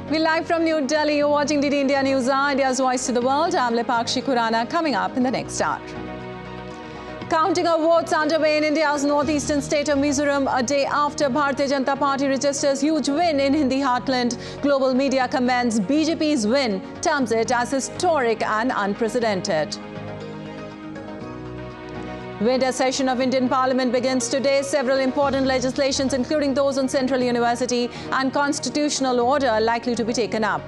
We're live from New Delhi. You're watching DD India News, India's voice to the world. I'm Lepakshi Khurana. Coming up in the next hour. Counting of votes underway in India's northeastern state of Mizoram a day after Bharatiya Janata Party registers huge win in Hindi heartland. Global media commends BJP's win, terms it as historic and unprecedented. Winter session of Indian Parliament begins today. Several important legislations, including those on Central University and constitutional order, are likely to be taken up.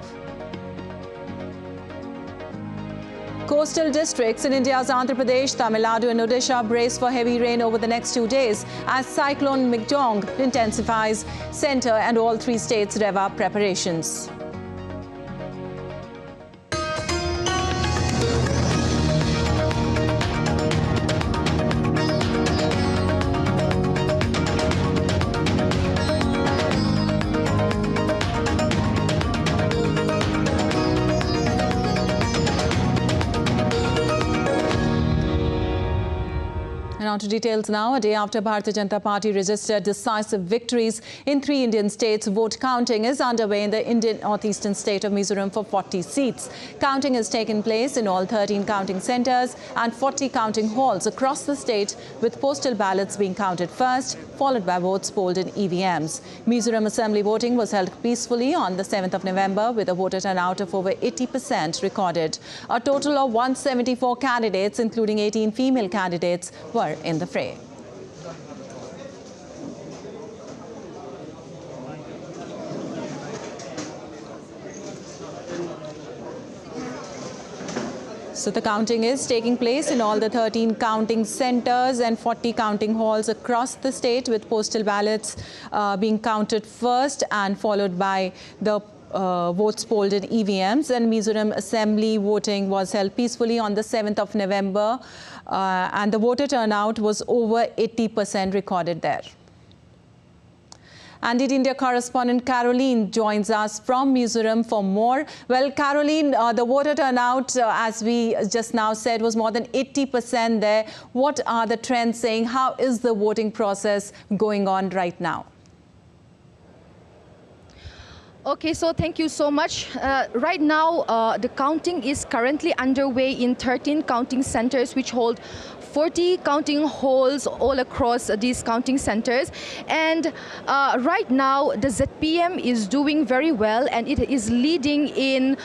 Coastal districts in India's Andhra Pradesh, Tamil Nadu and Odisha brace for heavy rain over the next 2 days as Cyclone Michaung intensifies. Centre and all 3 states rev up preparations. And on to details now. A day after Bharatiya Janata Party registered decisive victories in 3 Indian states, vote counting is underway in the Indian northeastern state of Mizoram for 40 seats. Counting has taken place in all 13 counting centres and 40 counting halls across the state, with postal ballots being counted first, followed by votes polled in EVMs. Mizoram Assembly voting was held peacefully on the 7th of November with a voter turnout of over 80% recorded. A total of 174 candidates, including 18 female candidates, were in the fray. So the counting is taking place in all the 13 counting centres and 40 counting halls across the state, with postal ballots being counted first and followed by the votes polled in EVMs. And Mizoram Assembly voting was held peacefully on the 7th of November and the voter turnout was over 80% recorded there. And DD India correspondent Caroline joins us from Mizoram for more. Well, Caroline, the voter turnout, as we just now said, was more than 80% there. What are the trends saying? How is the voting process going on right now? Okay, so thank you so much. Right now, the counting is currently underway in 13 counting centers, which hold 40 counting halls all across these counting centers. And right now, the ZPM is doing very well, and it is leading in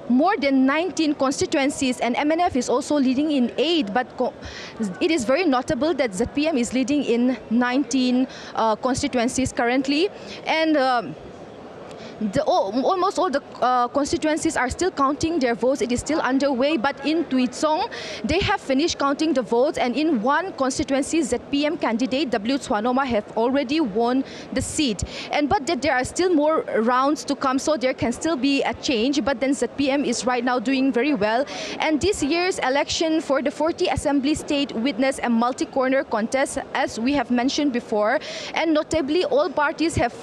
more than 19 constituencies, and MNF is also leading in 8, but it is very notable that ZPM is leading in 19 constituencies currently. And almost all the constituencies are still counting their votes. It is still underway, but in Tuizong, they have finished counting the votes, and in one constituency, ZPM candidate W. Tswanoma have already won the seat. But that there are still more rounds to come, so there can still be a change, but then ZPM is right now doing very well. And this year's election for the 40 Assembly state witnessed a multi-corner contest, as we have mentioned before, and notably all parties have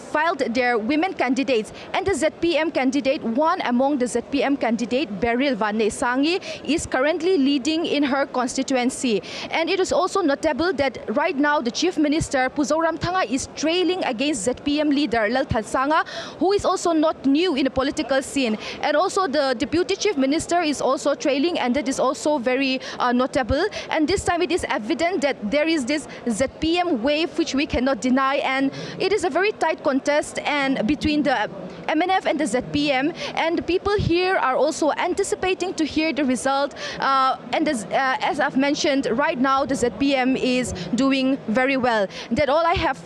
filed their women candidates, and the ZPM candidate, one among the ZPM candidate, Beryl Vanesangi, is currently leading in her constituency. And it is also notable that right now the Chief Minister, Mizoram Thanga, is trailing against ZPM leader Lal Thansanga, who is also not new in the political scene. And also the Deputy Chief Minister is also trailing, and that is also very notable. And this time it is evident that there is this ZPM wave which we cannot deny, and it is a very tight contest and between the MNF and the ZPM, and people here are also anticipating to hear the result. As I've mentioned, right now the ZPM is doing very well. That's all I have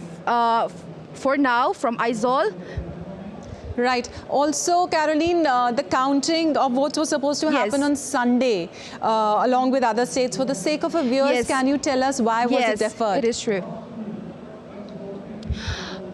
for now from Aizawl. Right. Also, Caroline, the counting of votes was supposed to happen on Sunday, along with other states. For the sake of our viewers, can you tell us why was it deferred? It is true.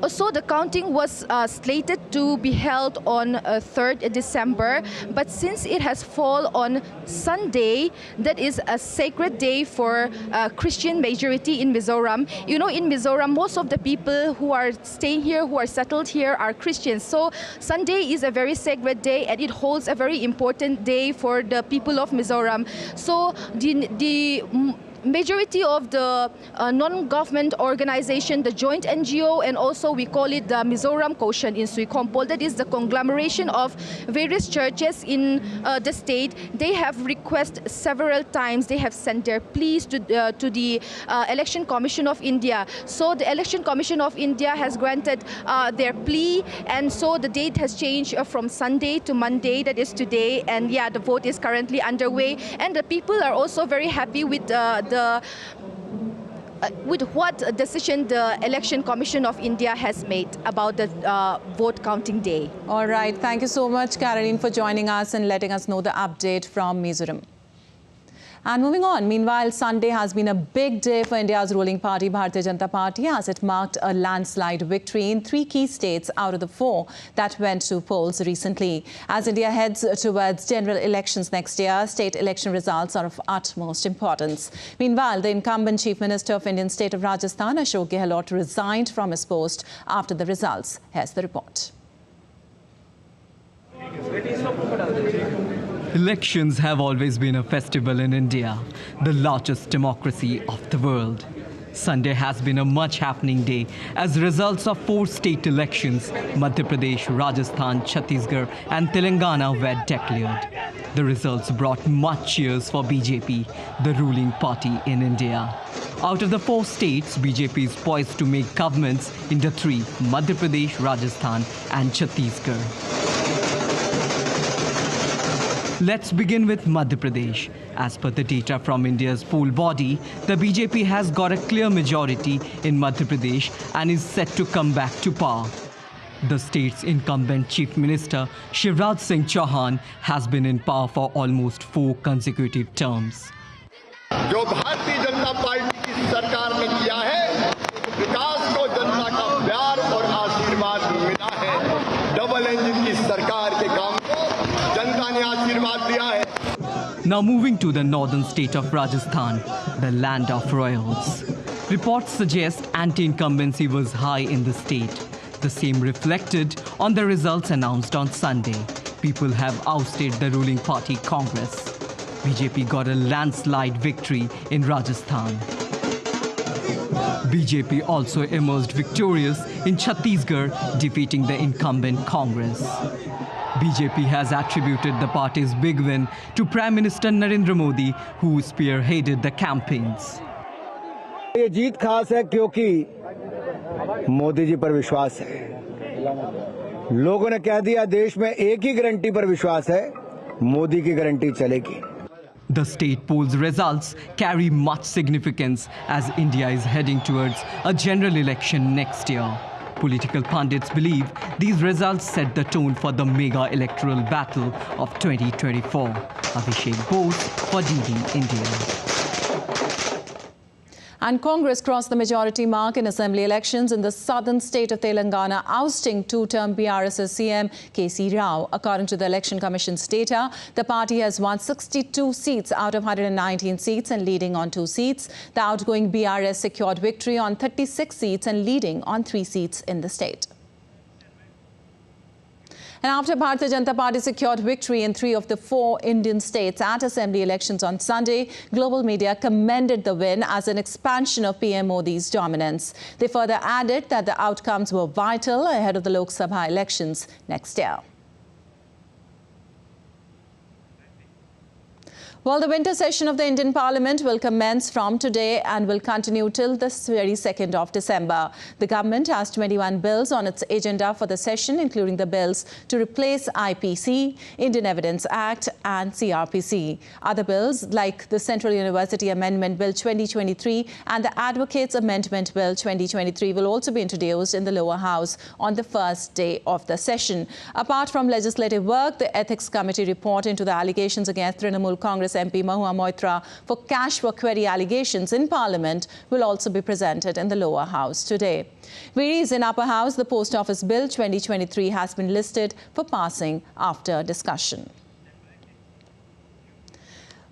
So the counting was slated to be held on 3rd December, but since it has fallen on Sunday, that is a sacred day for Christian majority in Mizoram. You know, in Mizoram, most of the people who are staying here, who are settled here, are Christians. So Sunday is a very sacred day, and it holds a very important day for the people of Mizoram. So the majority of the non-government organization, the joint NGO, and also we call it the Mizoram Quotient in Suikompol, that is the conglomeration of various churches in the state. They have requested several times, they have sent their pleas to the Election Commission of India. So the Election Commission of India has granted their plea, and so the date has changed from Sunday to Monday, that is today, and yeah, the vote is currently underway, and the people are also very happy with what decision the Election Commission of India has made about the vote counting day. All right, thank you so much, Caroline, for joining us and letting us know the update from Mizoram. And moving on, meanwhile, Sunday has been a big day for India's ruling party, Bharatiya Janata Party, as it marked a landslide victory in 3 key states out of the 4 that went to polls recently. As India heads towards general elections next year, state election results are of utmost importance. Meanwhile, the incumbent Chief Minister of Indian state of Rajasthan, Ashok Gehlot, resigned from his post after the results. Here's the report. Elections have always been a festival in India, the largest democracy of the world. Sunday has been a much happening day as results of 4 state elections, Madhya Pradesh, Rajasthan, Chhattisgarh and Telangana, were declared. The results brought much cheers for BJP, the ruling party in India. Out of the 4 states, BJP is poised to make governments in the 3, Madhya Pradesh, Rajasthan and Chhattisgarh. Let's begin with Madhya Pradesh. As per the data from India's poll body, the BJP has got a clear majority in Madhya Pradesh and is set to come back to power. The state's incumbent Chief Minister, Shivraj Singh Chauhan, has been in power for almost 4 consecutive terms. जो Bharatiya Janata party की सरकार ने किया है, विकास को जनता का प्यार और आशीर्वाद मिला है। डबल इंजन की सरकार के काम को जनता ने आशीर्वाद दिया है। Now moving to the northern state of Rajasthan, the land of royals. Reports suggest anti-incumbency was high in the state. The same reflected on the results announced on Sunday. People have ousted the ruling party Congress. BJP got a landslide victory in Rajasthan. BJP also emerged victorious in Chhattisgarh, defeating the incumbent Congress. BJP has attributed the party's big win to Prime Minister Narendra Modi, who spearheaded the campaigns. ये जीत खास है क्योंकि मोदी जी पर विश्वास है। लोगों ने कह दिया देश में एक ही गारंटी पर विश्वास है, मोदी की गारंटी चलेगी। The state polls results carry much significance as India is heading towards a general election next year. Political pundits believe these results set the tone for the mega electoral battle of 2024. Abhishek Bose for DD India. And Congress crossed the majority mark in assembly elections in the southern state of Telangana, ousting 2-term BRS's CM KC Rao. According to the Election Commission's data, the party has won 62 seats out of 119 seats and leading on 2 seats. The outgoing BRS secured victory on 36 seats and leading on 3 seats in the state. And after Bharatiya Janata Party secured victory in 3 of the 4 Indian states at assembly elections on Sunday, global media commended the win as an expansion of PM Modi's dominance. They further added that the outcomes were vital ahead of the Lok Sabha elections next year. Well, the winter session of the Indian Parliament will commence from today and will continue till the 22nd of December. The government has 21 bills on its agenda for the session, including the bills to replace IPC, Indian Evidence Act and CRPC. Other bills like the Central University Amendment Bill 2023 and the Advocates Amendment Bill 2023 will also be introduced in the lower house on the first day of the session. Apart from legislative work, the Ethics Committee report into the allegations against Trinamool Congress MP Mahua Moitra for cash for query allegations in Parliament will also be presented in the lower house today. Whereas in upper house, the Post Office Bill 2023 has been listed for passing after discussion.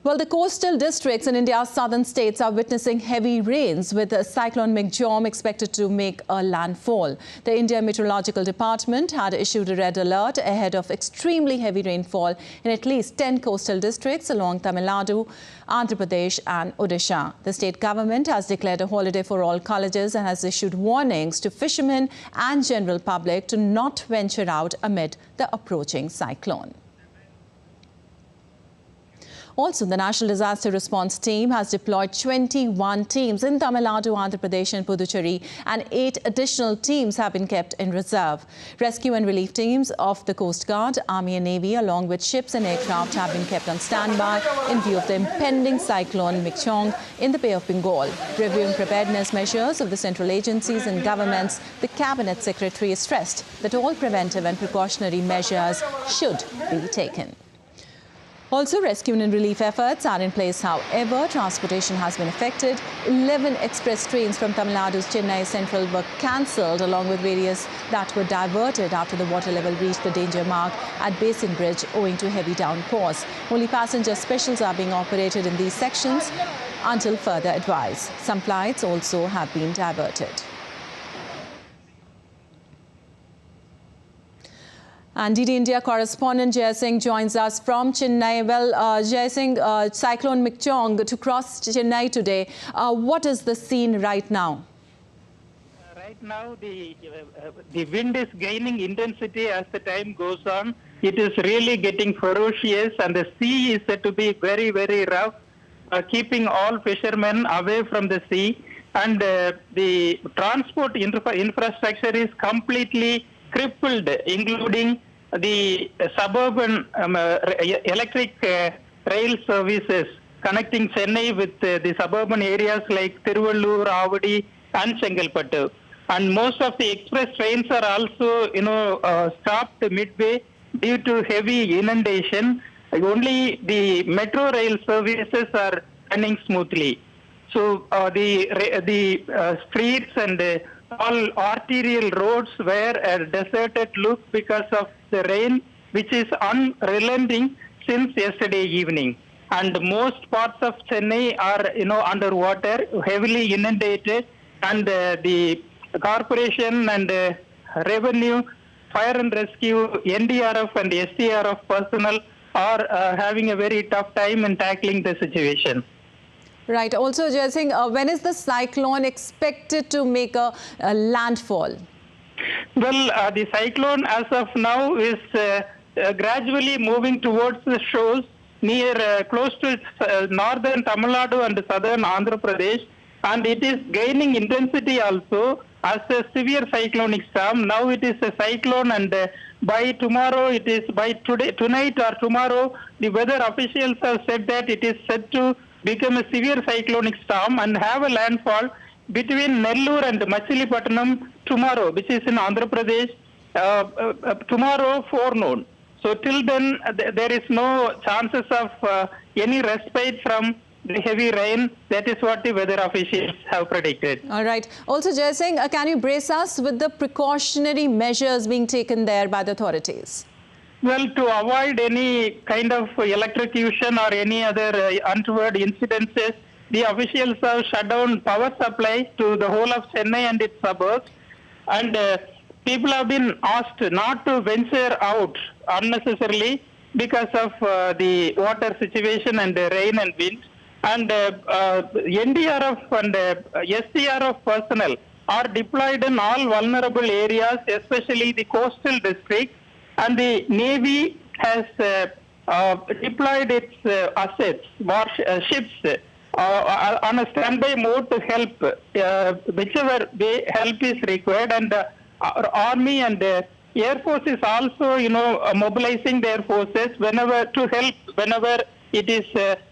Well, the coastal districts in India's southern states are witnessing heavy rains, with Cyclone Michaung expected to make a landfall. The India Meteorological Department had issued a red alert ahead of extremely heavy rainfall in at least 10 coastal districts along Tamil Nadu, Andhra Pradesh and Odisha. The state government has declared a holiday for all colleges and has issued warnings to fishermen and general public to not venture out amid the approaching cyclone. Also, the National Disaster Response Team has deployed 21 teams in Tamil Nadu, Andhra Pradesh and Puducherry, and 8 additional teams have been kept in reserve. Rescue and relief teams of the Coast Guard, Army and Navy, along with ships and aircraft, have been kept on standby in view of the impending cyclone Michaung in the Bay of Bengal. Reviewing preparedness measures of the central agencies and governments, the Cabinet Secretary has stressed that all preventive and precautionary measures should be taken. Also, rescue and relief efforts are in place. However, transportation has been affected. 11 express trains from Tamil Nadu's Chennai Central were cancelled, along with various that were diverted after the water level reached the danger mark at Basin Bridge owing to heavy downpours. Only passenger specials are being operated in these sections until further advice. Some flights also have been diverted. And DD India correspondent Jai Singh joins us from Chennai. Well, Jai Singh, Cyclone Michaung to cross Chennai today. What is the scene right now? Right now, the wind is gaining intensity as the time goes on. It is really getting ferocious, and the sea is said to be very, very rough, keeping all fishermen away from the sea. And the transport infrastructure is completely crippled, including the suburban electric rail services connecting Chennai with the suburban areas like Tiruvallur, Avadi and Chengalpattu. And most of the express trains are also, stopped midway due to heavy inundation. Only the metro rail services are running smoothly. So the streets and all arterial roads were a deserted look because of the rain, which is unrelenting since yesterday evening. And most parts of Chennai are, underwater, heavily inundated, and the corporation and revenue, fire and rescue, NDRF and SDRF personnel are having a very tough time in tackling the situation. Right. Also, Jai Singh, when is the cyclone expected to make a landfall? Well, the cyclone as of now is gradually moving towards the shores near close to northern Tamil Nadu and southern Andhra Pradesh, and it is gaining intensity also as a severe cyclonic storm. Now it is a cyclone, and by tomorrow, tonight or tomorrow, the weather officials have said that it is set to become a severe cyclonic storm and have a landfall between Nellore and Machilipatnam tomorrow, which is in Andhra Pradesh, tomorrow forenoon. So till then, there is no chances of any respite from the heavy rain. That is what the weather officials have predicted. All right. Also, Jai Singh, can you brace us with the precautionary measures being taken there by the authorities? Well, to avoid any kind of electrocution or any other untoward incidences, the officials have shut down power supply to the whole of Chennai and its suburbs. And people have been asked not to venture out unnecessarily because of the water situation and the rain and wind. And NDRF and SDRF personnel are deployed in all vulnerable areas, especially the coastal districts. And the Navy has deployed its assets, ships, on a standby mode to help whichever way help is required. And our Army and Air Force is also, mobilizing their forces to help whenever it is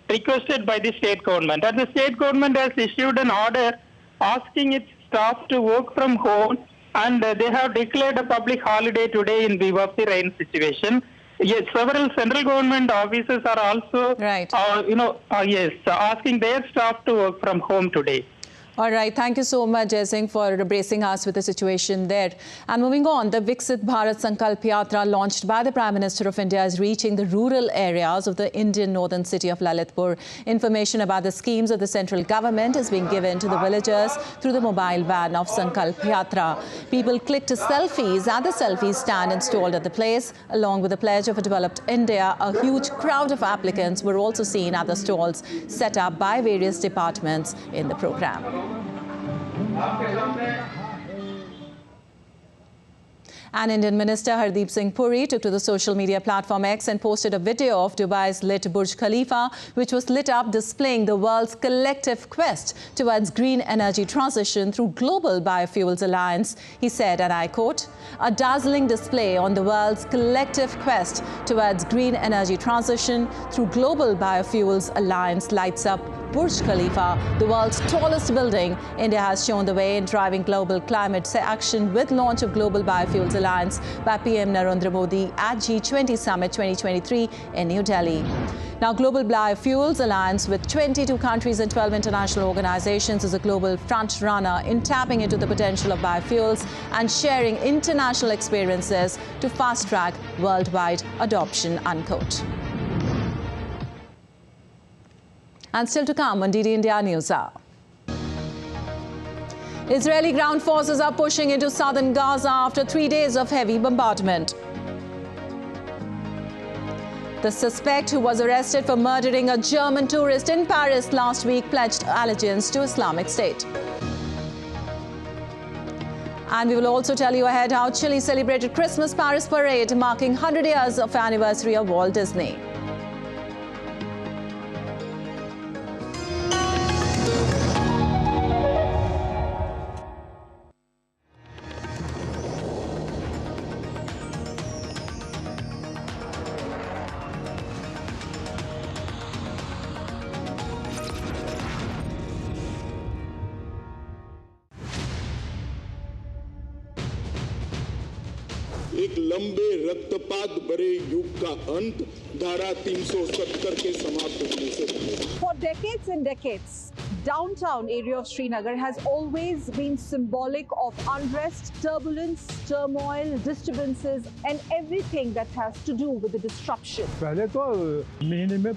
requested by the state government. And the state government has issued an order asking its staff to work from home, and they have declared a public holiday today in view of the rain situation. Yes, several central government officers are also, right. asking their staff to work from home today. All right, thank you so much, Jai Singh, for bracing us with the situation there. And moving on, the Viksit Bharat Sankalp Yatra launched by the Prime Minister of India is reaching the rural areas of the Indian northern city of Lalitpur. Information about the schemes of the central government is being given to the villagers through the mobile van of Sankalp Yatra. People clicked selfies at the selfie stand installed at the place. Along with the pledge of a developed India, a huge crowd of applicants were also seen at the stalls set up by various departments in the program. An Indian Minister, Hardeep Singh Puri, took to the social media platform X and posted a video of Dubai's lit Burj Khalifa, which was lit up, displaying the world's collective quest towards green energy transition through Global Biofuels Alliance. He said, and I quote, "A dazzling display on the world's collective quest towards green energy transition through Global Biofuels Alliance lights up Burj Khalifa, the world's tallest building. India has shown the way in driving global climate action with launch of Global Biofuels Alliance by PM Narendra Modi at G20 Summit 2023 in New Delhi." Now, Global Biofuels Alliance, with 22 countries and 12 international organizations, is a global front-runner in tapping into the potential of biofuels and sharing international experiences to fast-track worldwide adoption, unquote. And still to come on DD India News Hour. Israeli ground forces are pushing into southern Gaza after 3 days of heavy bombardment. The suspect, who was arrested for murdering a German tourist in Paris last week, pledged allegiance to Islamic State. And we will also tell you ahead how Chile celebrated Christmas Paris Parade, marking 100 years of anniversary of Walt Disney. एक लंबे रक्तपात भरे युग का अंत धारा 370 के समाप्त होने से पहले। For decades and decades, downtown area of Srinagar has always been symbolic of unrest, turbulence, turmoil, disturbances, and everything that has to do with the disruption. पहले तो महीने में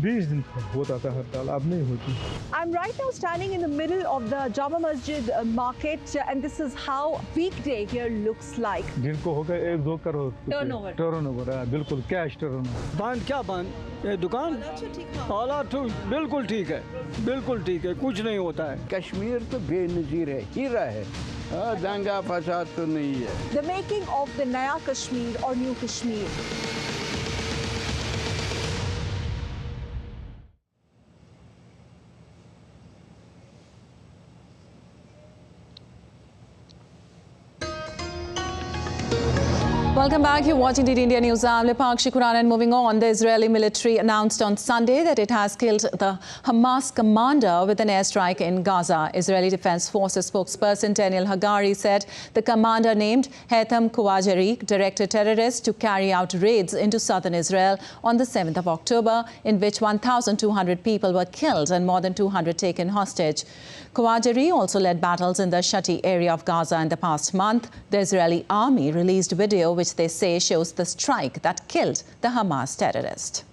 20 दिन होता था हड़ताल, अब नहीं होती। I'm right now standing in the middle of the Jama Masjid market, and this is how weekday here looks like. दिन को होगा 1-2 करोड़ Turnover, बिल्कुल कैश टर्नओवर। बंद क्या बंद? ये दुकान हालात बिल्कुल ठीक है, बिल्कुल ठीक है, कुछ नहीं होता है। कश्मीर तो बेनजीर है, हीरा है, दंगा फसाद तो नहीं है। The making of the Naya Kashmir or New Kashmir. Welcome back. You're watching DD India News. I'm Lipakshi Quran, and moving on, the Israeli military announced on Sunday that it has killed the Hamas commander with an airstrike in Gaza. Israeli Defense Forces spokesperson Daniel Hagari said the commander, named Haitham Kouajeri, directed terrorists to carry out raids into southern Israel on the 7th of October, in which 1,200 people were killed and more than 200 taken hostage. Kouajeri also led battles in the Shati area of Gaza in the past month. The Israeli army released video which they say shows the strike that killed the Hamas terrorist.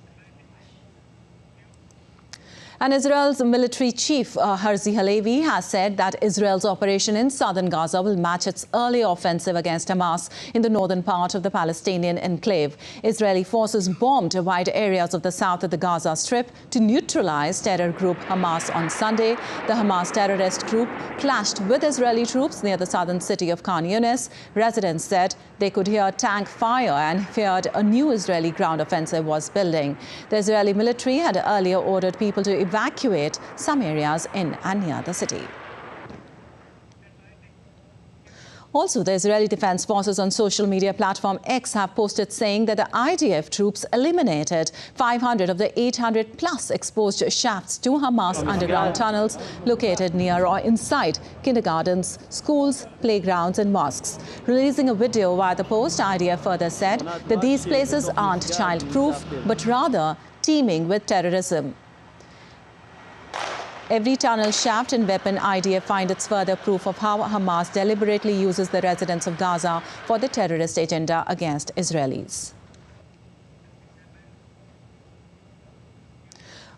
And Israel's military chief, Herzi Halevi, has said that Israel's operation in southern Gaza will match its earlier offensive against Hamas in the northern part of the Palestinian enclave. Israeli forces bombed wide areas of the south of the Gaza Strip to neutralize terror group Hamas on Sunday. The Hamas terrorist group clashed with Israeli troops near the southern city of Khan Yunis. Residents said they could hear tank fire and feared a new Israeli ground offensive was building. The Israeli military had earlier ordered people to evacuate some areas in and near the city. Also, the Israeli Defense Forces on social media platform X have posted saying that the IDF troops eliminated 500 of the 800 plus exposed shafts to Hamas underground tunnels located near or inside kindergartens, schools, playgrounds and mosques. Releasing a video via the post, IDF further said that these places aren't child-proof, but rather teeming with terrorism. Every tunnel, shaft and weapon IDF find it's further proof of how Hamas deliberately uses the residents of Gaza for the terrorist agenda against Israelis.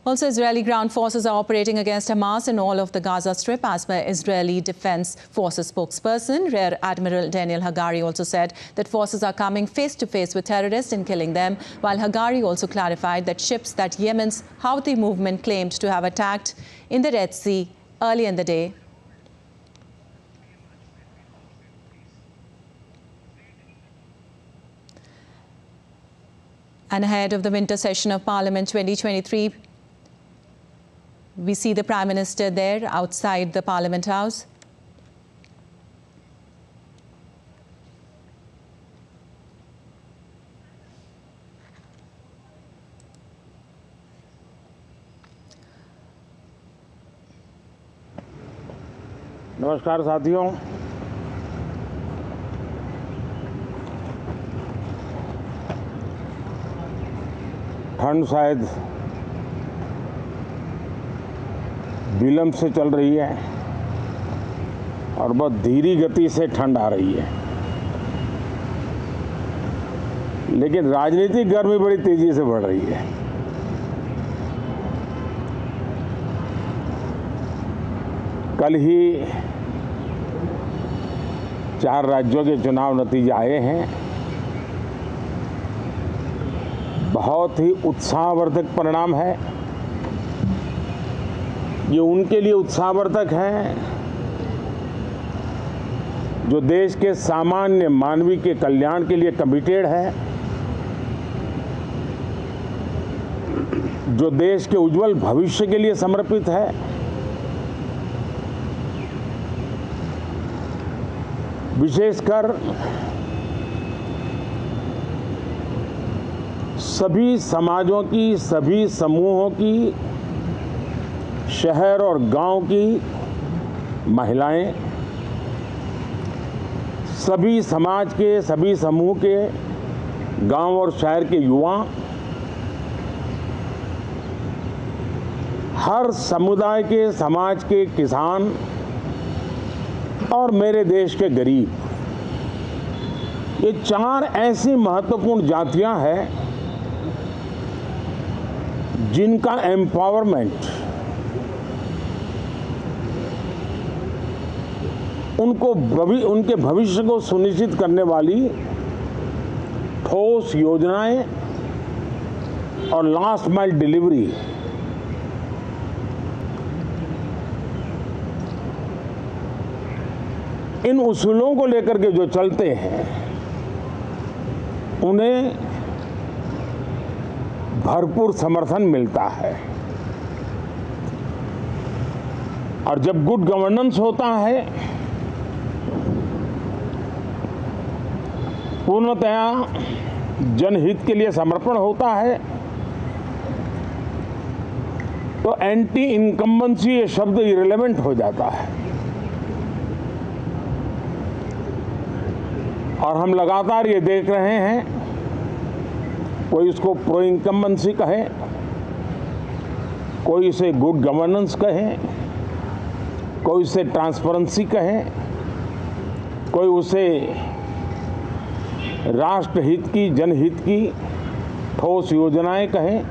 Also, Israeli ground forces are operating against Hamas in all of the Gaza Strip, as per Israeli Defense Forces spokesperson. Rear Admiral Daniel Hagari also said that forces are coming face-to-face with terrorists and killing them, while Hagari also clarified that ships that Yemen's Houthi movement claimed to have attacked in the Red Sea early in the day and ahead of the winter session of Parliament 2023. We see the Prime Minister there outside the Parliament House. नमस्कार साथियों, ठंड शायद विलंब से चल रही है और बहुत धीमी गति से ठंड आ रही है, लेकिन राजनीतिक गर्मी बड़ी तेजी से बढ़ रही है। कल ही 4 राज्यों के चुनाव नतीजे आए हैं। बहुत ही उत्साहवर्धक परिणाम है। ये उनके लिए उत्साहवर्धक है जो देश के सामान्य मानवी के कल्याण के लिए कमिटेड है, जो देश के उज्जवल भविष्य के लिए समर्पित है, विशेषकर सभी समाजों की, सभी समूहों की, शहर और गांव की महिलाएं, सभी समाज के, सभी समूह के, गांव और शहर के युवा, हर समुदाय के, समाज के किसान और मेरे देश के गरीब, ये 4 ऐसी महत्वपूर्ण जातियां हैं जिनका एम्पावरमेंट उनके भविष्य को सुनिश्चित करने वाली ठोस योजनाएं और लास्ट माइल डिलीवरी इन उसूलों को लेकर के जो चलते हैं उन्हें भरपूर समर्थन मिलता है। और जब गुड गवर्नेंस होता है, पूर्णतया जनहित के लिए समर्पण होता है, तो एंटी इनकम्बेंसी ये शब्द इरेलेवेंट हो जाता है। और हम लगातार ये देख रहे हैं, कोई इसको प्रो इनकम्बेंसी कहे, कोई इसे गुड गवर्नेंस कहे, कोई इसे ट्रांसपेरेंसी कहे, कोई उसे राष्ट्रहित की, जनहित की ठोस योजनाएं कहें,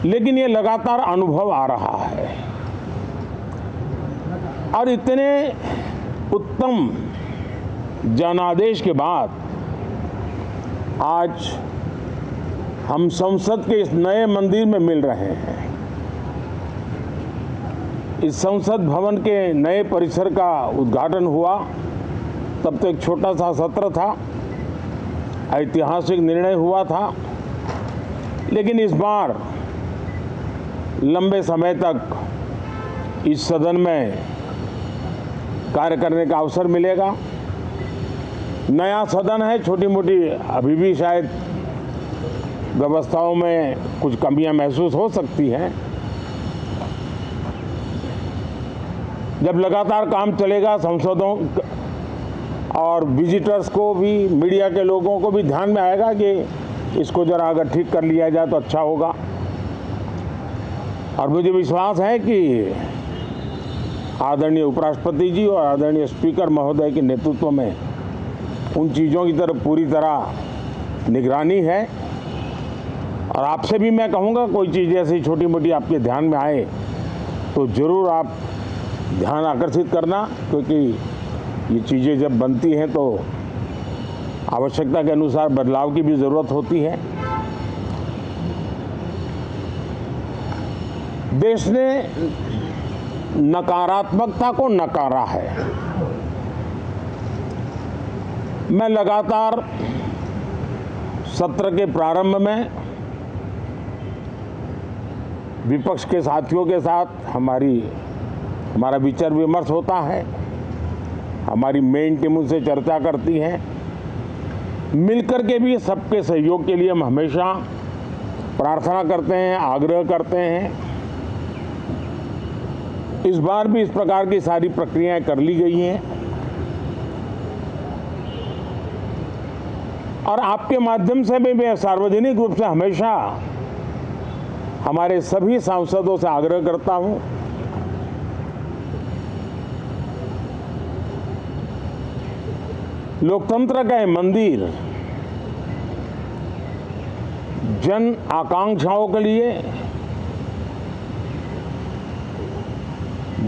लेकिन ये लगातार अनुभव आ रहा है। और इतने उत्तम जनादेश के बाद आज हम संसद के इस नए मंदिर में मिल रहे हैं। इस संसद भवन के नए परिसर का उद्घाटन हुआ, तब तो एक छोटा सा सत्र था, ऐतिहासिक निर्णय हुआ था, लेकिन इस बार लंबे समय तक इस सदन में कार्य करने का अवसर मिलेगा। नया सदन है, छोटी मोटी अभी भी शायद व्यवस्थाओं में कुछ कमियां महसूस हो सकती हैं। जब लगातार काम चलेगा, सांसदों और विजिटर्स को भी, मीडिया के लोगों को भी ध्यान में आएगा कि इसको जरा अगर ठीक कर लिया जाए तो अच्छा होगा। और मुझे विश्वास है कि आदरणीय उपराष्ट्रपति जी और आदरणीय स्पीकर महोदय के नेतृत्व में उन चीज़ों की तरफ पूरी तरह निगरानी है। और आपसे भी मैं कहूँगा, कोई चीज़ ऐसी छोटी मोटी आपके ध्यान में आए तो ज़रूर आप ध्यान आकर्षित करना, क्योंकि ये चीज़ें जब बनती हैं तो आवश्यकता के अनुसार बदलाव की भी ज़रूरत होती है। देश ने नकारात्मकता को नकारा है। मैं लगातार सत्र के प्रारंभ में विपक्ष के साथियों के साथ हमारा विचार विमर्श होता है, हमारी मेन टीम उनसे चर्चा करती है। मिलकर के भी सबके सहयोग के लिए हम हमेशा प्रार्थना करते हैं, आग्रह करते हैं। इस बार भी इस प्रकार की सारी प्रक्रियाएं कर ली गई हैं और आपके माध्यम से भी मैं सार्वजनिक रूप से हमेशा हमारे सभी सांसदों से आग्रह करता हूं, लोकतंत्र का ये मंदिर जन आकांक्षाओं के लिए,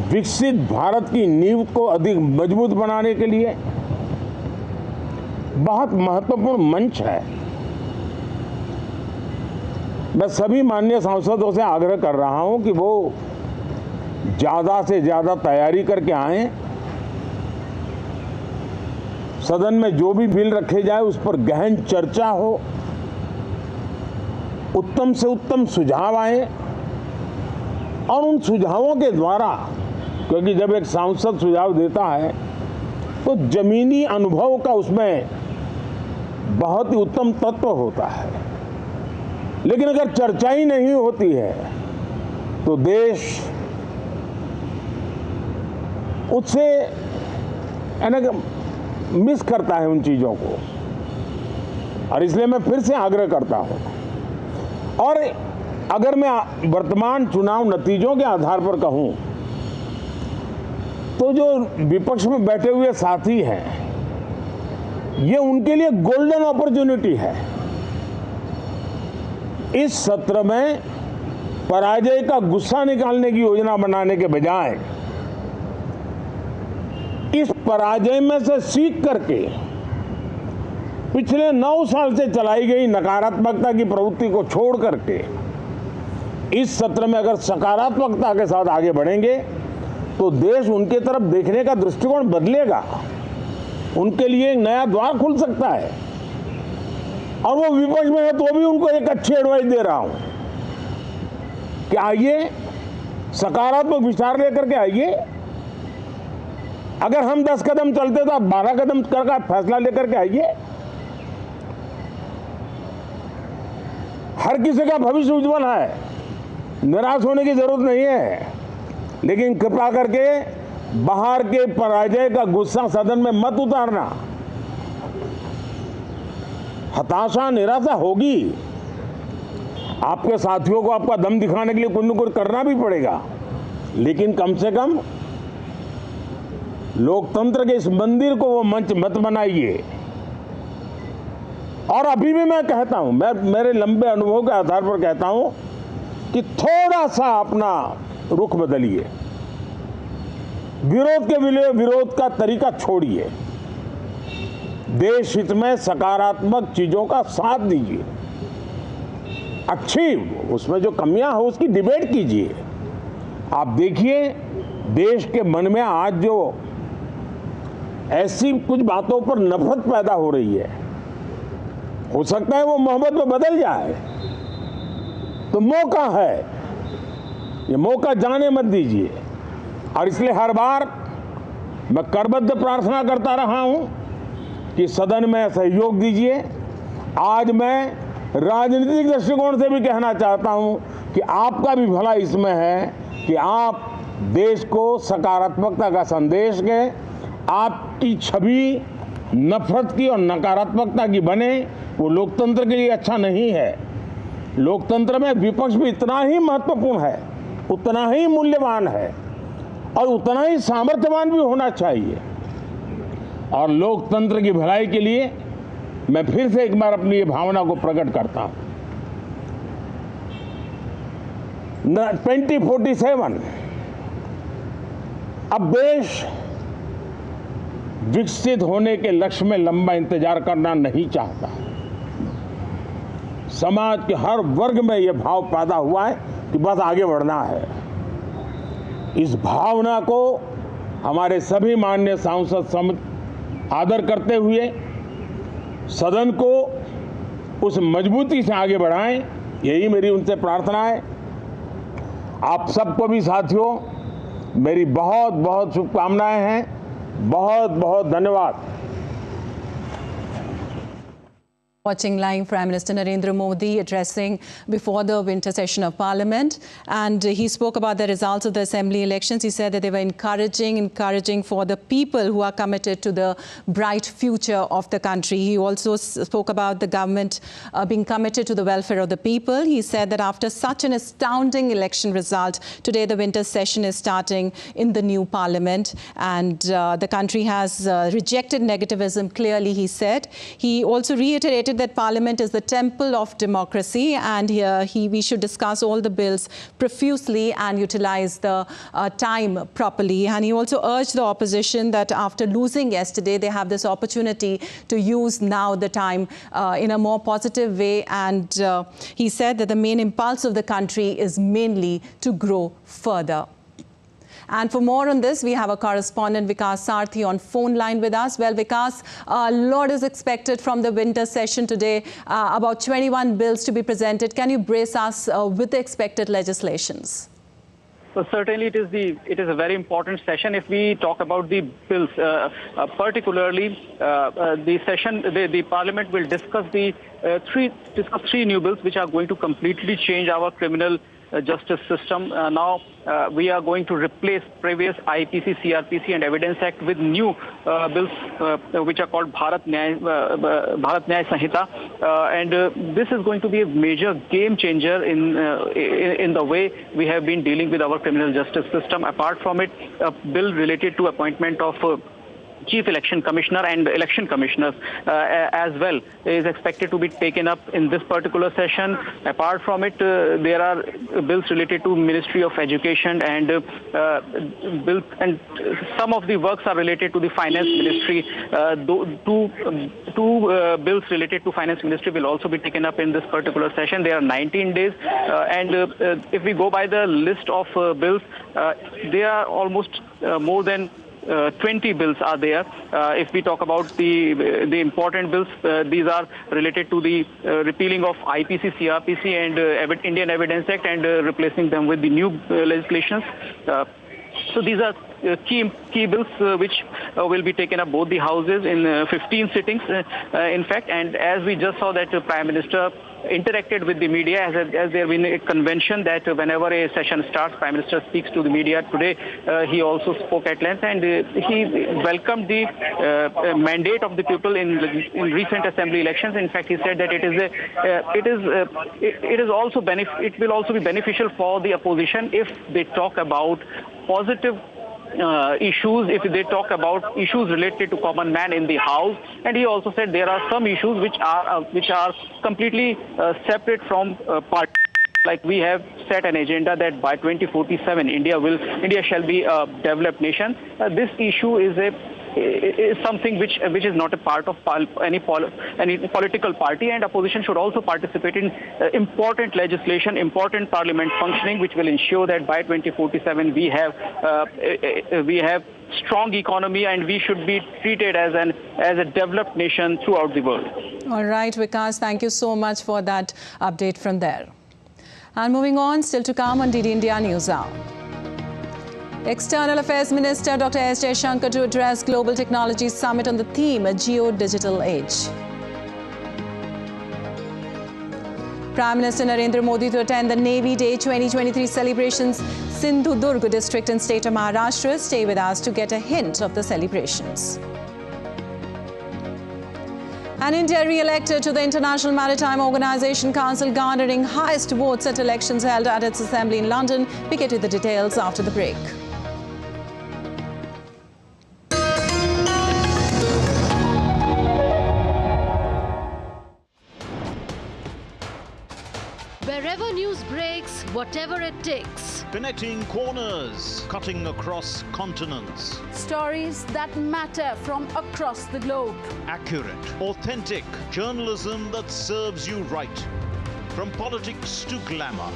विकसित भारत की नींव को अधिक मजबूत बनाने के लिए बहुत महत्वपूर्ण मंच है। मैं सभी माननीय सांसदों से आग्रह कर रहा हूं कि वो ज़्यादा से ज़्यादा तैयारी करके आएं। सदन में जो भी बिल रखे जाए उस पर गहन चर्चा हो, उत्तम से उत्तम सुझाव आए और उन सुझावों के द्वारा, क्योंकि जब एक सांसद सुझाव देता है तो जमीनी अनुभव का उसमें बहुत ही उत्तम तत्व होता है, लेकिन अगर चर्चा ही नहीं होती है तो देश उससे मिस करता है उन चीज़ों को। और इसलिए मैं फिर से आग्रह करता हूं, और अगर मैं वर्तमान चुनाव नतीजों के आधार पर कहूं तो जो विपक्ष में बैठे हुए साथी हैं, ये उनके लिए गोल्डन अपॉर्चुनिटी है। इस सत्र में पराजय का गुस्सा निकालने की योजना बनाने के बजाय इस पराजय में से सीख करके पिछले 9 साल से चलाई गई नकारात्मकता की प्रवृत्ति को छोड़ करके इस सत्र में अगर सकारात्मकता के साथ आगे बढ़ेंगे तो देश उनके तरफ देखने का दृष्टिकोण बदलेगा, उनके लिए एक नया द्वार खुल सकता है। और वो विपक्ष में है तो भी उनको एक अच्छी एडवाइस दे रहा हूं कि आइए, सकारात्मक विचार लेकर के आइए। अगर हम 10 कदम चलते तो आप 12 कदम करके फैसला लेकर के आइए। हर किसी का भविष्य उज्जवल है, निराश होने की जरूरत नहीं है, लेकिन कृपा करके बाहर के पराजय का गुस्सा सदन में मत उतारना। हताशा, निराशा होगी, आपके साथियों को आपका दम दिखाने के लिए कुछ न कुछ करना भी पड़ेगा, लेकिन कम से कम लोकतंत्र के इस मंदिर को वो मंच मत बनाइए। और अभी भी मैं कहता हूं, मैं मेरे लंबे अनुभव के आधार पर कहता हूं कि थोड़ा सा अपना रुख बदलिए, विरोध का तरीका छोड़िए, देश हित में सकारात्मक चीजों का साथ दीजिए, अच्छी उसमें जो कमियां हो उसकी डिबेट कीजिए। आप देखिए देश के मन में आज जो ऐसी कुछ बातों पर नफरत पैदा हो रही है, हो सकता है वो मोहब्बत में बदल जाए, तो मौका है, ये मौका जाने मत दीजिए। और इसलिए हर बार मैं करबद्ध प्रार्थना करता रहा हूं कि सदन में सहयोग दीजिए। आज मैं राजनीतिक दृष्टिकोण से भी कहना चाहता हूं कि आपका भी भला इसमें है कि आप देश को सकारात्मकता का संदेश दें, आपकी छवि नफरत की और नकारात्मकता की बने, वो लोकतंत्र के लिए अच्छा नहीं है। लोकतंत्र में विपक्ष भी इतना ही महत्वपूर्ण है, उतना ही मूल्यवान है और उतना ही सामर्थ्यवान भी होना चाहिए। और लोकतंत्र की भलाई के लिए मैं फिर से एक बार अपनी ये भावना को प्रकट करता हूं। 2047 अब देश विकसित होने के लक्ष्य में लंबा इंतजार करना नहीं चाहता। समाज के हर वर्ग में यह भाव पैदा हुआ है कि बस आगे बढ़ना है। इस भावना को हमारे सभी माननीय सांसद आदर करते हुए सदन को उस मजबूती से आगे बढ़ाएं, यही मेरी उनसे प्रार्थना है। आप सबको भी साथियों मेरी बहुत बहुत शुभकामनाएं हैं। बहुत बहुत धन्यवाद। Watching live Prime Minister Narendra Modi addressing before the winter session of Parliament, and he spoke about the results of the assembly elections. He said that they were encouraging for the people who are committed to the bright future of the country. He also spoke about the government being committed to the welfare of the people. He said that after such an astounding election result, today the winter session is starting in the new Parliament, and the country has rejected negativism clearly, he said. He also reiterated that Parliament is the temple of democracy, and we should discuss all the bills profusely and utilize the time properly. And he also urged the opposition that after losing yesterday, they have this opportunity to use now the time in a more positive way. And he said that the main impulse of the country is mainly to grow further. And for more on this, we have a correspondent, Vikas Sarthi, on phone line with us. Well, Vikas, a lot is expected from the winter session today, about 21 bills to be presented. Can you brace us with the expected legislations? So certainly it is a very important session. If we talk about the bills, particularly the Parliament will discuss three new bills which are going to completely change our criminal justice system. Now we are going to replace previous IPC, CRPC and Evidence Act with new bills which are called Bharat Nyaya Sanhita, and this is going to be a major game changer in the way we have been dealing with our criminal justice system. Apart from it, a bill related to appointment of Chief Election Commissioner and Election Commissioners as well is expected to be taken up in this particular session. Apart from it, there are bills related to Ministry of Education and bills, and some of the works are related to the Finance Ministry. Two bills related to Finance Ministry will also be taken up in this particular session. There are 19 days, and if we go by the list of bills, there are almost more than 20 bills are there. If we talk about the important bills, these are related to the repealing of IPC, CRPC and Indian Evidence Act and replacing them with the new legislations. So these are key bills which will be taken up both the houses in 15 sittings, in fact. And as we just saw that Prime Minister interacted with the media, as there been a convention that whenever a session starts, Prime Minister speaks to the media. Today he also spoke at length, and he welcomed the mandate of the people in recent assembly elections. In fact, he said that it will also be beneficial for the opposition if they talk about positive issues, if they talk about issues related to common man in the House. And he also said there are some issues which are completely separate from party. Like we have set an agenda that by 2047 India shall be a developed nation. This issue is something which is not a part of any political party, and opposition should also participate in important legislation, important parliament functioning, which will ensure that by 2047 we have strong economy and we should be treated as a developed nation throughout the world. All right, Vikas, thank you so much for that update from there. And moving on, still to come on DD India News Hour. External Affairs Minister Dr. S. Jaishankar to address Global Technology Summit on the theme A Geo-Digital Age. Prime Minister Narendra Modi to attend the Navy Day 2023 celebrations, Sindhudurg district and state of Maharashtra. Stay with us to get a hint of the celebrations. And India re-elected to the International Maritime Organization Council, garnering highest votes at elections held at its assembly in London. We get to the details after the break. Wherever news breaks, whatever it takes. Connecting corners, cutting across continents. Stories that matter from across the globe. Accurate, authentic journalism that serves you right. From politics to glamour,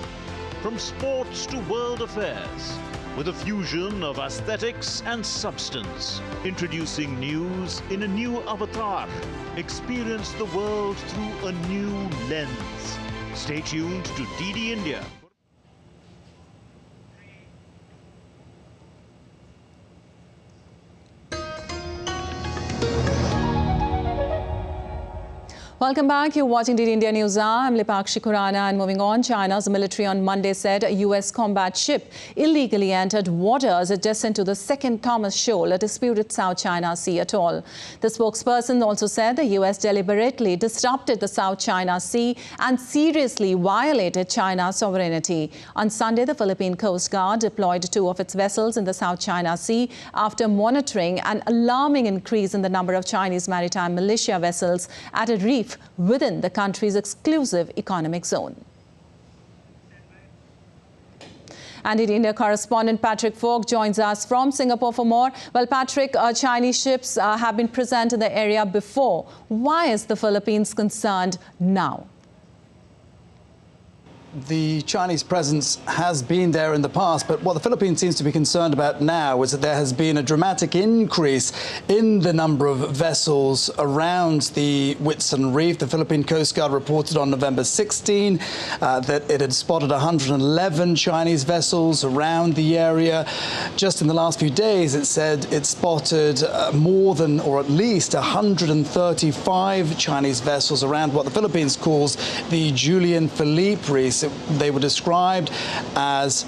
from sports to world affairs, with a fusion of aesthetics and substance. Introducing news in a new avatar. Experience the world through a new lens. Stay tuned to DD India. Welcome back. You're watching DD India News Hour. I'm Lipakshi Khurana, and moving on, China's military on Monday said a U.S. combat ship illegally entered waters adjacent to the second Thomas Shoal, a disputed South China Sea atoll. The spokesperson also said the U.S. deliberately disrupted the South China Sea and seriously violated China's sovereignty. On Sunday, the Philippine Coast Guard deployed 2 of its vessels in the South China Sea after monitoring an alarming increase in the number of Chinese maritime militia vessels at a reef within the country's exclusive economic zone. And India correspondent Patrick Fogg joins us from Singapore for more. Well, Patrick, Chinese ships have been present in the area before. Why is the Philippines concerned now? The Chinese presence has been there in the past, but what the Philippines seems to be concerned about now is that there has been a dramatic increase in the number of vessels around the Whitsun Reef. The Philippine Coast Guard reported on November 16 that it had spotted 111 Chinese vessels around the area. Just in the last few days, it said it spotted more than, or at least 135 Chinese vessels around what the Philippines calls the Julian Philippe Reef. They were described as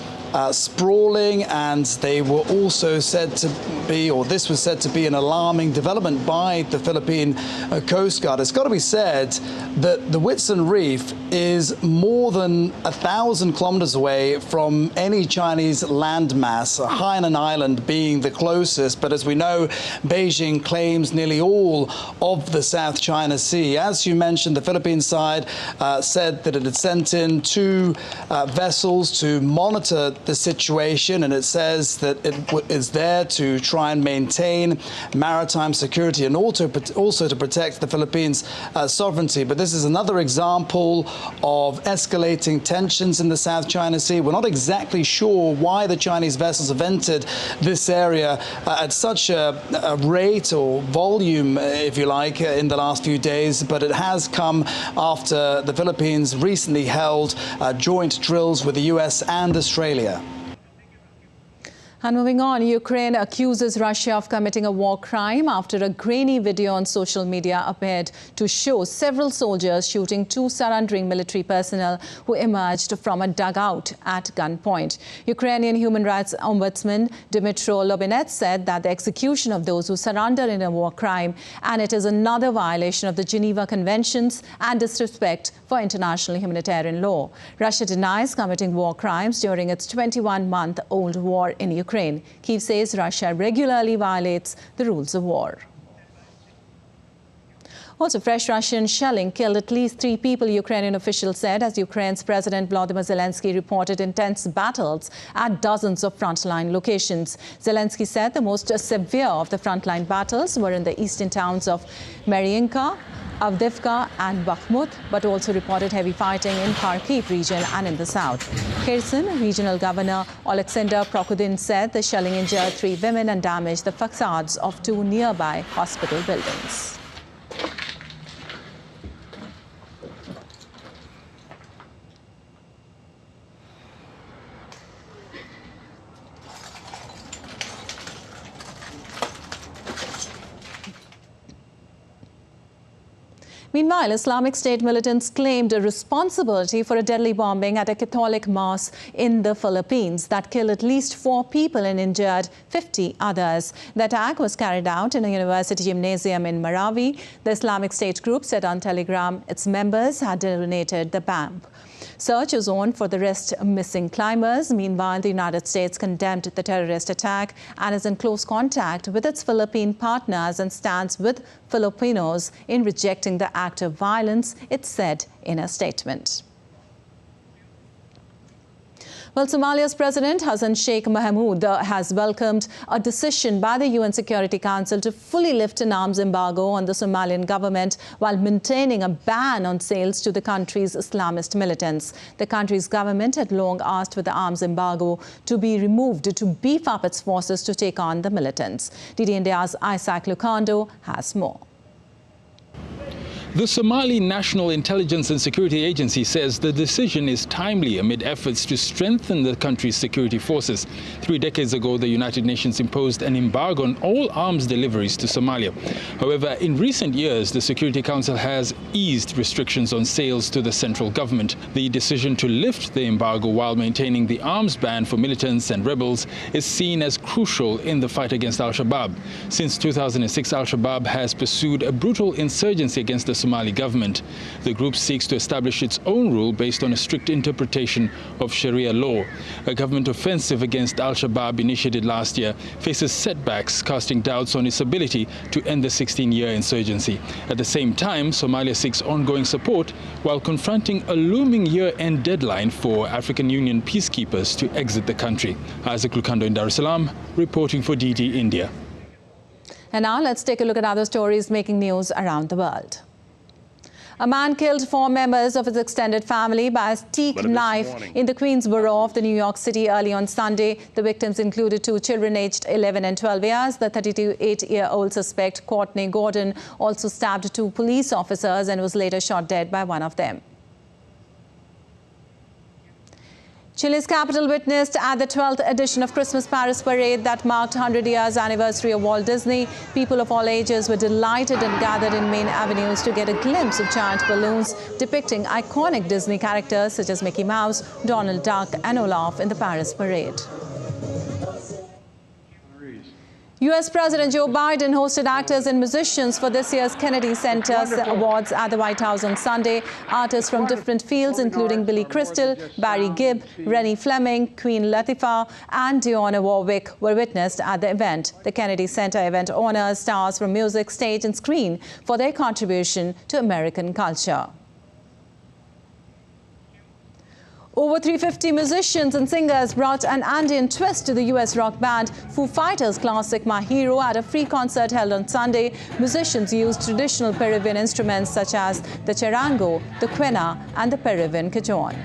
sprawling, and they were also said to be, or this was said to be, an alarming development by the Philippine Coast Guard. It's got to be said that the Whitsun Reef is more than 1,000 kilometers away from any Chinese landmass, Hainan Island being the closest. But as we know, Beijing claims nearly all of the South China Sea. As you mentioned, the Philippine side said that it had sent in 2 vessels to monitor the situation, and it says that it is there to try and maintain maritime security and also to protect the Philippines' sovereignty. But this is another example of escalating tensions in the South China Sea. We're not exactly sure why the Chinese vessels have entered this area at such a rate or volume, if you like, in the last few days, but it has come after the Philippines recently held joint drills with the US and Australia. And moving on, Ukraine accuses Russia of committing a war crime after a grainy video on social media appeared to show several soldiers shooting 2 surrendering military personnel who emerged from a dugout at gunpoint. Ukrainian human rights ombudsman Dmytro Lobinets said that the execution of those who surrender in a war crime, and it is another violation of the Geneva Conventions and disrespect for international humanitarian law. Russia denies committing war crimes during its 21-month-old war in Ukraine. Kyiv says Russia regularly violates the rules of war. Also, fresh Russian shelling killed at least 3 people, Ukrainian officials said, as Ukraine's President Volodymyr Zelensky reported intense battles at dozens of frontline locations. Zelensky said the most severe of the frontline battles were in the eastern towns of Mariinka, Avdiivka and Bakhmut, but also reported heavy fighting in Kharkiv region and in the south. Kherson Regional Governor Oleksandr Prokudin said the shelling injured 3 women and damaged the facades of 2 nearby hospital buildings. Meanwhile, Islamic State militants claimed a responsibility for a deadly bombing at a Catholic mass in the Philippines that killed at least 4 people and injured 50 others. The attack was carried out in a university gymnasium in Marawi. The Islamic State group said on Telegram its members had detonated the bomb. Search is on for the rest missing climbers. Meanwhile, the United States condemned the terrorist attack and is in close contact with its Philippine partners and stands with Filipinos in rejecting the act of violence, it said in a statement. Well, Somalia's President Hassan Sheikh Mohamud has welcomed a decision by the UN Security Council to fully lift an arms embargo on the Somalian government while maintaining a ban on sales to the country's Islamist militants. The country's government had long asked for the arms embargo to be removed to beef up its forces to take on the militants. DD India's Isaac Lucando has more. The Somali National Intelligence and Security Agency says the decision is timely amid efforts to strengthen the country's security forces. 3 decades ago, the United Nations imposed an embargo on all arms deliveries to Somalia. However, in recent years, the Security Council has eased restrictions on sales to the central government. The decision to lift the embargo while maintaining the arms ban for militants and rebels is seen as crucial in the fight against Al-Shabaab. Since 2006, Al-Shabaab has pursued a brutal insurgency against the Somali government. The group seeks to establish its own rule based on a strict interpretation of Sharia law. A government offensive against Al-Shabaab initiated last year faces setbacks, casting doubts on its ability to end the 16-year insurgency. At the same time, Somalia seeks ongoing support while confronting a looming year-end deadline for African Union peacekeepers to exit the country. Isaac Lucando in Dar es Salaam, reporting for DD India. And now let's take a look at other stories making news around the world. A man killed 4 members of his extended family by a teak knife in the Queensboro of the New York City early on Sunday. The victims included 2 children aged 11 and 12 years. The 38-year-old suspect, Courtney Gordon, also stabbed 2 police officers and was later shot dead by one of them. Chile's capital witnessed at the 12th edition of Christmas Paris Parade that marked 100 years anniversary of Walt Disney. People of all ages were delighted and gathered in main avenues to get a glimpse of giant balloons depicting iconic Disney characters such as Mickey Mouse, Donald Duck and Olaf in the Paris Parade. U.S. President Joe Biden hosted actors and musicians for this year's Kennedy Center Awards at the White House on Sunday. Artists from different fields, including Billy Crystal, Barry Gibb, Rennie Fleming, Queen Latifah, and Dionne Warwick, were witnessed at the event. The Kennedy Center event honors stars from music, stage, and screen for their contribution to American culture. Over 350 musicians and singers brought an Andean twist to the U.S. rock band Foo Fighters' classic My Hero at a free concert held on Sunday. Musicians used traditional Peruvian instruments such as the charango, the quena, and the Peruvian cajon.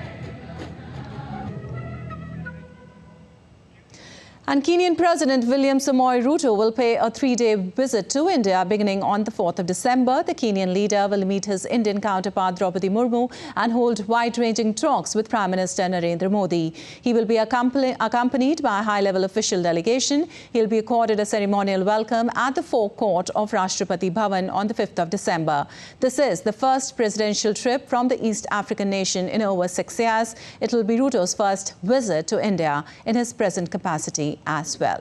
And Kenyan President William Samoei Ruto will pay a 3-day visit to India beginning on the 4th of December. The Kenyan leader will meet his Indian counterpart Draupadi Murmu and hold wide-ranging talks with Prime Minister Narendra Modi. He will be accompanied by a high-level official delegation. He'll be accorded a ceremonial welcome at the forecourt of Rashtrapati Bhavan on the 5th of December. This is the first presidential trip from the East African nation in over 6 years. It will be Ruto's first visit to India in his present capacity as well.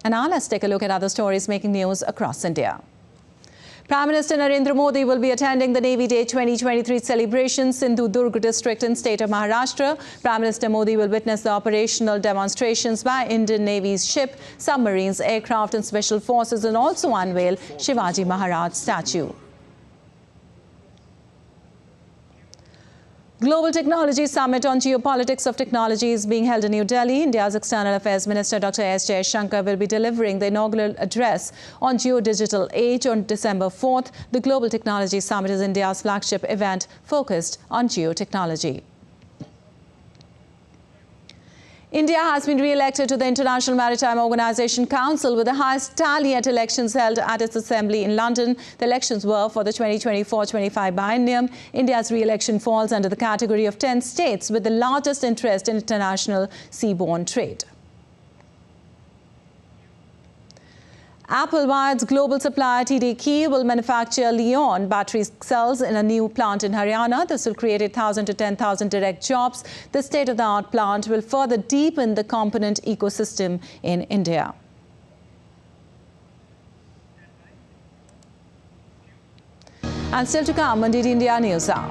And now let's take a look at other stories making news across India. Prime Minister Narendra Modi will be attending the Navy Day 2023 celebrations in Sindhudurg district in state of Maharashtra. Prime Minister Modi will witness the operational demonstrations by Indian Navy's ship, submarines, aircraft and special forces and also unveil Shivaji Maharaj statue. Global Technology Summit on Geopolitics of Technology is being held in New Delhi. India's External Affairs Minister Dr. S. Jaishankar will be delivering the inaugural address on Geo-Digital Age on December 4th. The Global Technology Summit is India's flagship event focused on geotechnology. India has been re-elected to the International Maritime Organization Council with the highest tally at elections held at its assembly in London. The elections were for the 2024-25 biennium. India's re-election falls under the category of 10 states with the largest interest in international seaborne trade. Apple, via its global supplier TDK, will manufacture Li-ion battery cells in a new plant in Haryana. This will create 8,000 to 10,000 direct jobs. The state-of-the-art plant will further deepen the component ecosystem in India. And still to come on DD India News Hour.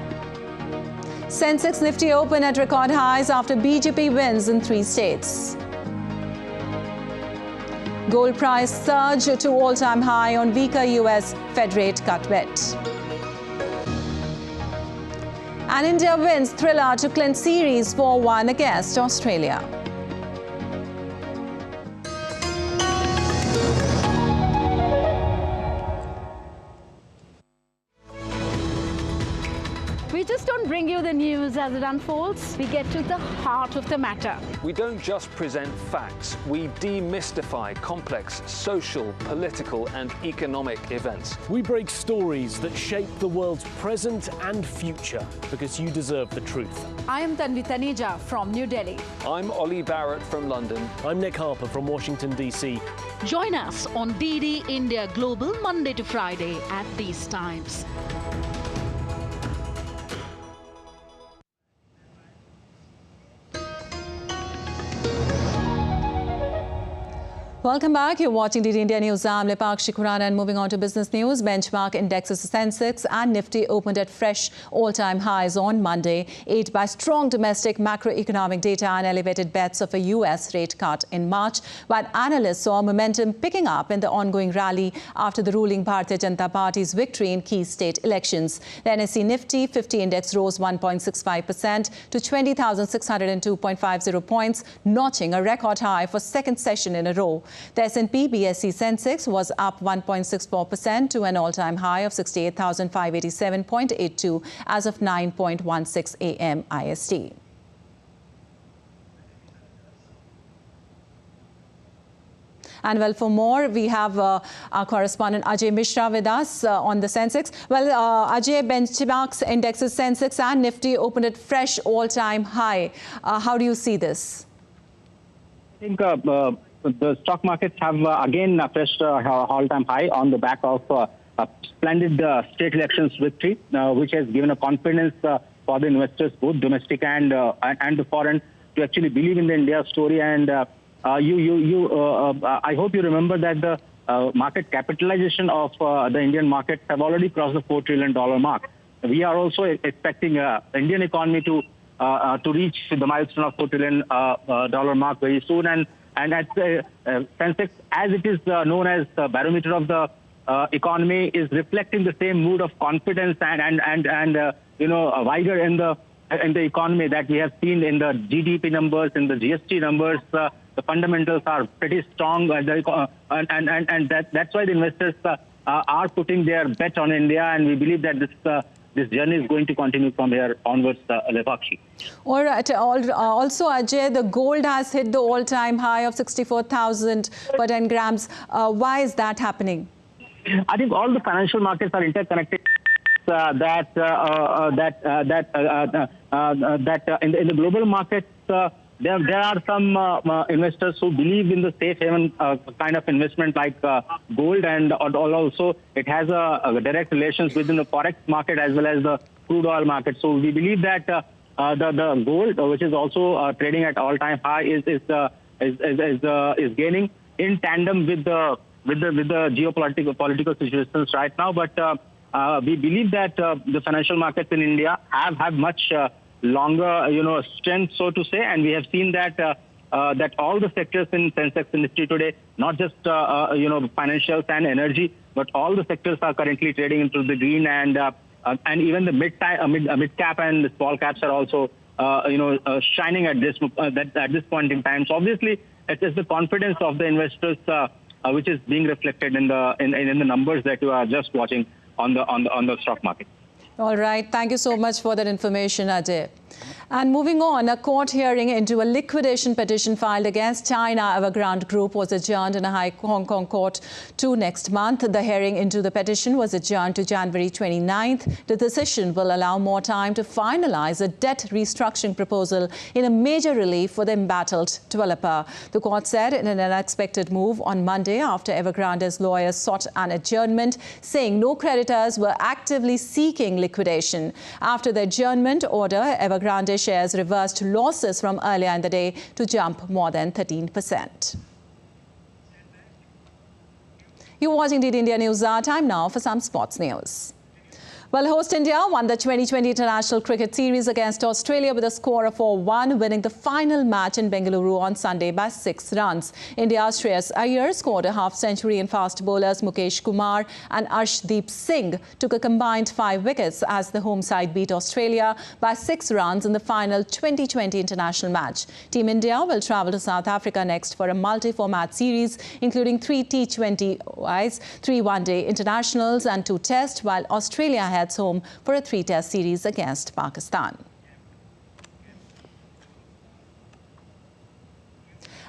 Sensex Nifty open at record highs after BJP wins in 3 states. Gold price surged to all-time high on weaker US Fed rate cut bet. And India wins thriller to clinch series 4-1 against Australia. We just don't bring you the news as it unfolds. We get to the heart of the matter. We don't just present facts. We demystify complex social, political and economic events. We break stories that shape the world's present and future because you deserve the truth. I am Tanvi Taneja from New Delhi. I'm Ollie Barrett from London. I'm Nick Harper from Washington, D.C. Join us on DD India Global Monday to Friday at these times. Welcome back. You're watching DD India News. I'm Lipakshi Khurana, and moving on to business news. Benchmark indexes Sensex and Nifty opened at fresh all-time highs on Monday, aided by strong domestic macroeconomic data and elevated bets of a US rate cut in March, while analysts saw momentum picking up in the ongoing rally after the ruling Bharatiya Janata Party's victory in key state elections. The NSE Nifty 50 index rose 1.65% to 20,602.50 points, notching a record high for second session in a row. The S&P BSE Sensex was up 1.64% to an all-time high of 68,587.82 as of 9:16 a.m. IST. And well, for more, we have our correspondent Ajay Mishra with us on the Sensex. Well, Ajay, benchmarks indexes Sensex and Nifty opened at fresh all-time high. How do you see this? I think the stock markets have again fresh all-time high on the back of a splendid state elections victory, which has given a confidence for the investors, both domestic and the foreign, to actually believe in the India story. And I hope you remember that the market capitalization of the Indian markets have already crossed the $4 trillion mark. We are also expecting the Indian economy to reach the milestone of $4 trillion mark very soon. And at Sensex, as it is known as the barometer of the economy, is reflecting the same mood of confidence and vigor in the economy that we have seen in the GDP numbers, in the GST numbers. The fundamentals are pretty strong, and that's why the investors are putting their bet on India, and we believe that this journey is going to continue from here onwards, Lipakshi. All right. Also, Ajay, the gold has hit the all-time high of 64,000 per 10 grams. Why is that happening? I think all the financial markets are interconnected. In the global markets, there are some investors who believe in the safe haven kind of investment like gold, and also it has a direct relations within the forex market as well as the crude oil market. So we believe that the gold, which is also trading at all-time high, is gaining in tandem with the geopolitical situations right now. But we believe that the financial markets in India have much longer, strength, so to say, and we have seen that that all the sectors in Sensex industry today, not just financials and energy, but all the sectors are currently trading into the green, and even the mid cap and the small caps are also shining at this point in time. So obviously, it is the confidence of the investors which is being reflected in the numbers that you are just watching on the stock market. All right. Thank you so much for that information, Ajay. And moving on, a court hearing into a liquidation petition filed against China Evergrande Group was adjourned in a Hong Kong court to next month. The hearing into the petition was adjourned to January 29th. The decision will allow more time to finalize a debt restructuring proposal in a major relief for the embattled developer. The court said in an unexpected move on Monday after Evergrande's lawyers sought an adjournment, saying no creditors were actively seeking liquidation. After the adjournment order, Evergrande shares reversed losses from earlier in the day to jump more than 13%. You're watching DD India News. Time now for some sports news. Well, host India won the 2020 International Cricket Series against Australia with a score of 4-1, winning the final match in Bengaluru on Sunday by 6 runs. India's Shreyas Iyer scored a half-century and fast bowlers Mukesh Kumar and Arshdeep Singh took a combined 5 wickets as the home side beat Australia by 6 runs in the final 2020 international match. Team India will travel to South Africa next for a multi-format series, including 3 T20Is, 3 one-day internationals and 2 tests, while Australia heads home for a 3-test series against Pakistan.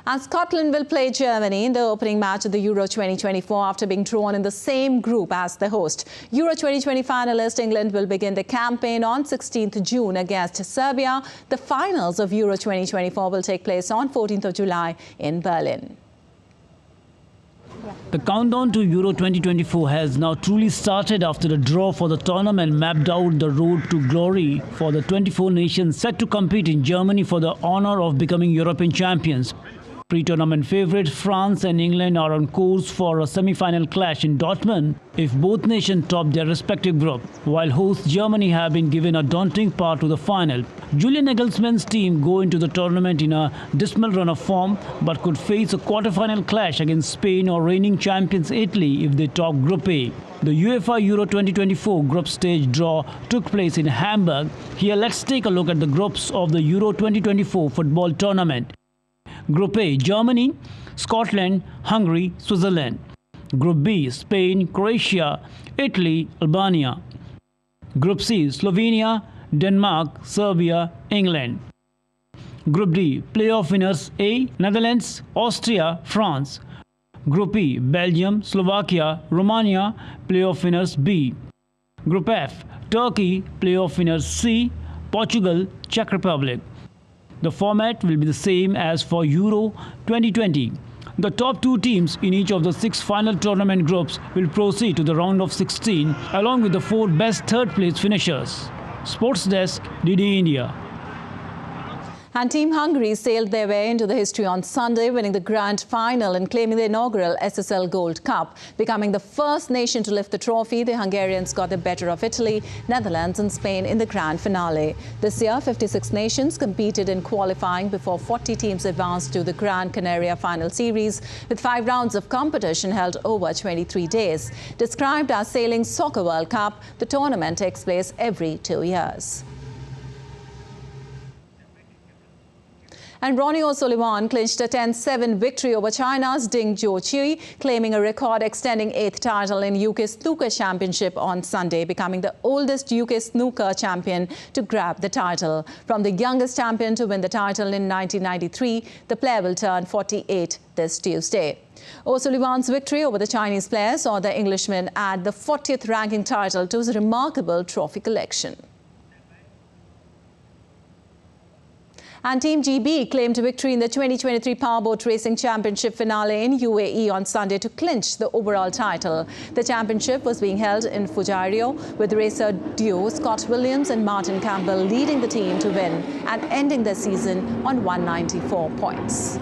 And Scotland will play Germany in the opening match of the Euro 2024 after being drawn in the same group as the host. Euro 2020 finalist England will begin the campaign on 16th June against Serbia. The finals of Euro 2024 will take place on 14th of July in Berlin. The countdown to Euro 2024 has now truly started after the draw for the tournament mapped out the road to glory for the 24 nations set to compete in Germany for the honor of becoming European champions. Pre-tournament favourites France and England are on course for a semi-final clash in Dortmund if both nations top their respective group, while hosts Germany have been given a daunting path to the final. Julian Nagelsmann's team go into the tournament in a dismal run of form but could face a quarter-final clash against Spain or reigning champions Italy if they top Group A. The UEFA Euro 2024 group stage draw took place in Hamburg. Here let's take a look at the groups of the Euro 2024 football tournament. Group A, Germany, Scotland, Hungary, Switzerland. Group B, Spain, Croatia, Italy, Albania. Group C, Slovenia, Denmark, Serbia, England. Group D, playoff winners A, Netherlands, Austria, France. Group E, Belgium, Slovakia, Romania, playoff winners B. Group F, Turkey, playoff winners C, Portugal, Czech Republic. The format will be the same as for Euro 2020. The top 2 teams in each of the 6 final tournament groups will proceed to the round of 16 along with the 4 best third-place finishers. Sports Desk, DD India. And Team Hungary sailed their way into the history on Sunday, winning the grand final and claiming the inaugural SSL Gold Cup. Becoming the first nation to lift the trophy, the Hungarians got the better of Italy, Netherlands and Spain in the grand finale. This year, 56 nations competed in qualifying before 40 teams advanced to the Gran Canaria final series, with 5 rounds of competition held over 23 days. Described as Sailing Soccer World Cup, the tournament takes place every 2 years. And Ronnie O'Sullivan clinched a 10-7 victory over China's Ding Jiuqi, claiming a record-extending 8th title in UK Snooker Championship on Sunday, becoming the oldest UK snooker champion to grab the title. From the youngest champion to win the title in 1993, the player will turn 48 this Tuesday. O'Sullivan's victory over the Chinese player saw the Englishman add the 40th ranking title to his remarkable trophy collection. And Team GB claimed victory in the 2023 Powerboat Racing Championship finale in UAE on Sunday to clinch the overall title. The championship was being held in Fujairah, with racer duo Scott Williams and Martin Campbell leading the team to win and ending the season on 194 points.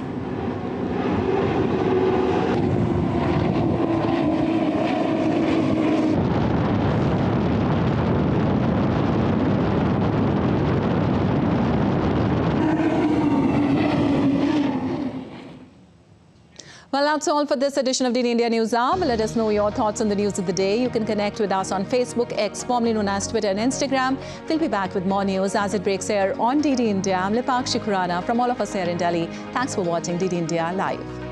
Well, that's all for this edition of DD India News Hour. Let us know your thoughts on the news of the day. You can connect with us on Facebook, X, formerly known as Twitter and Instagram. We'll be back with more news as it breaks here on DD India. I'm Lipakshi Khurana from all of us here in Delhi. Thanks for watching DD India Live.